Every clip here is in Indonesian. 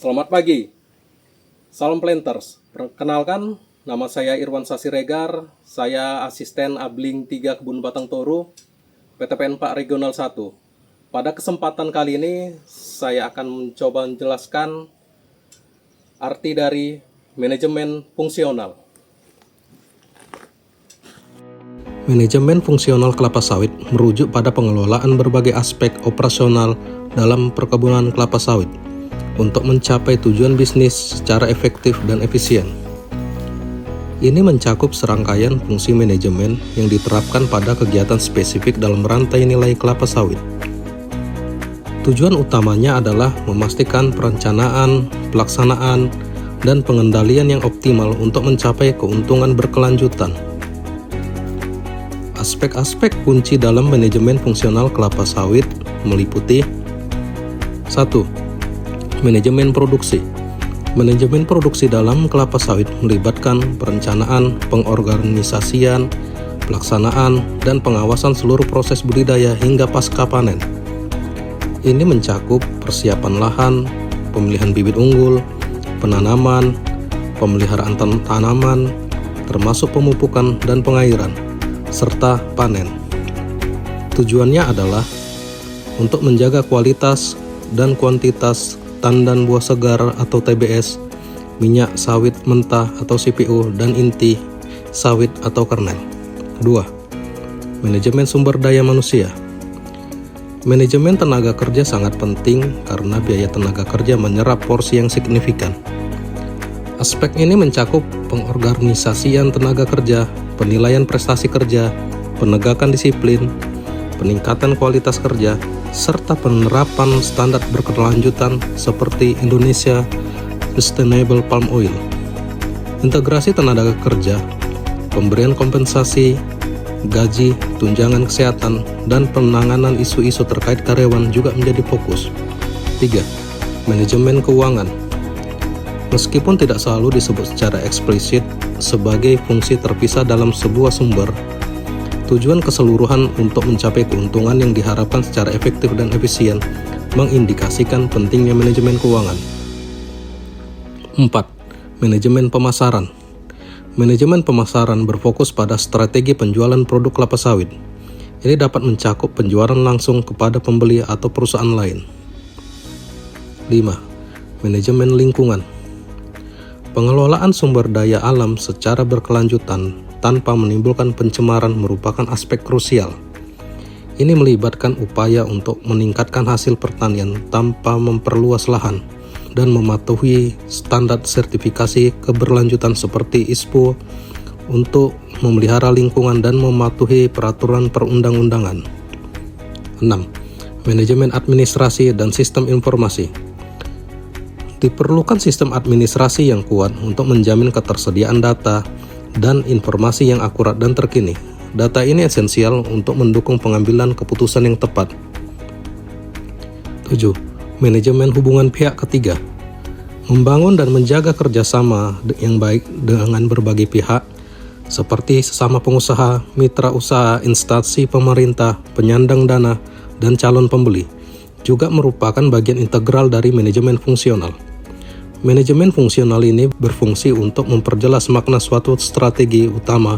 Selamat pagi, salam planters. Perkenalkan, nama saya Irwan Sasiregar, saya asisten Abling 3 Kebun Batang Toru, PTPN 4 Regional 1. Pada kesempatan kali ini, saya akan mencoba menjelaskan arti dari manajemen fungsional. Manajemen fungsional kelapa sawit merujuk pada pengelolaan berbagai aspek operasional dalam perkebunan kelapa sawit untuk mencapai tujuan bisnis secara efektif dan efisien. Ini mencakup serangkaian fungsi manajemen yang diterapkan pada kegiatan spesifik dalam rantai nilai kelapa sawit. Tujuan utamanya adalah memastikan perencanaan, pelaksanaan, dan pengendalian yang optimal untuk mencapai keuntungan berkelanjutan. Aspek-aspek kunci dalam manajemen fungsional kelapa sawit meliputi 1. Manajemen produksi. Manajemen produksi dalam kelapa sawit melibatkan perencanaan, pengorganisasian, pelaksanaan, dan pengawasan seluruh proses budidaya hingga pasca panen. Ini mencakup persiapan lahan, pemilihan bibit unggul, penanaman, pemeliharaan tanaman, termasuk pemupukan dan pengairan, serta panen. Tujuannya adalah untuk menjaga kualitas dan kuantitas tandan buah segar atau TBS, minyak sawit mentah atau CPO, dan inti sawit atau kernel. 2. Manajemen sumber daya manusia. Manajemen tenaga kerja sangat penting karena biaya tenaga kerja menyerap porsi yang signifikan. Aspek ini mencakup pengorganisasian tenaga kerja, penilaian prestasi kerja, penegakan disiplin, peningkatan kualitas kerja, serta penerapan standar berkelanjutan seperti Indonesia Sustainable Palm Oil. Integrasi tenaga kerja, pemberian kompensasi, gaji, tunjangan kesehatan, dan penanganan isu-isu terkait karyawan juga menjadi fokus. 3. Manajemen keuangan. Meskipun tidak selalu disebut secara eksplisit sebagai fungsi terpisah dalam sebuah sumber, tujuan keseluruhan untuk mencapai keuntungan yang diharapkan secara efektif dan efisien mengindikasikan pentingnya manajemen keuangan. 4. Manajemen pemasaran. Manajemen pemasaran berfokus pada strategi penjualan produk kelapa sawit. Ini dapat mencakup penjualan langsung kepada pembeli atau perusahaan lain. 5. Manajemen lingkungan. Pengelolaan sumber daya alam secara berkelanjutan tanpa menimbulkan pencemaran merupakan aspek krusial. Ini melibatkan upaya untuk meningkatkan hasil pertanian tanpa memperluas lahan dan mematuhi standar sertifikasi keberlanjutan seperti ISPO untuk memelihara lingkungan dan mematuhi peraturan perundang-undangan. 6. Manajemen administrasi dan sistem informasi. Diperlukan sistem administrasi yang kuat untuk menjamin ketersediaan data dan informasi yang akurat dan terkini. Data ini esensial untuk mendukung pengambilan keputusan yang tepat. 7. Manajemen hubungan pihak ketiga. Membangun dan menjaga kerjasama yang baik dengan berbagai pihak, seperti sesama pengusaha, mitra usaha, instansi pemerintah, penyandang dana, dan calon pembeli, juga merupakan bagian integral dari manajemen fungsional. Manajemen fungsional ini berfungsi untuk memperjelas makna suatu strategi utama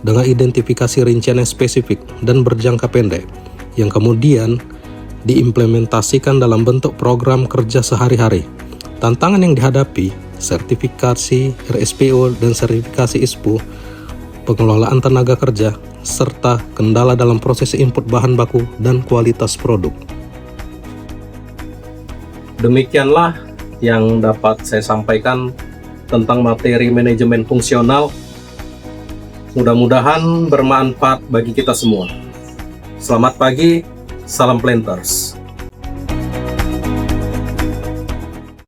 dengan identifikasi rincian yang spesifik dan berjangka pendek, yang kemudian diimplementasikan dalam bentuk program kerja sehari-hari. Tantangan yang dihadapi, sertifikasi RSPO dan sertifikasi ISPO, pengelolaan tenaga kerja, serta kendala dalam proses input bahan baku dan kualitas produk. Demikianlah yang dapat saya sampaikan tentang materi manajemen fungsional. Mudah-mudahan bermanfaat bagi kita semua. Selamat pagi, salam planters.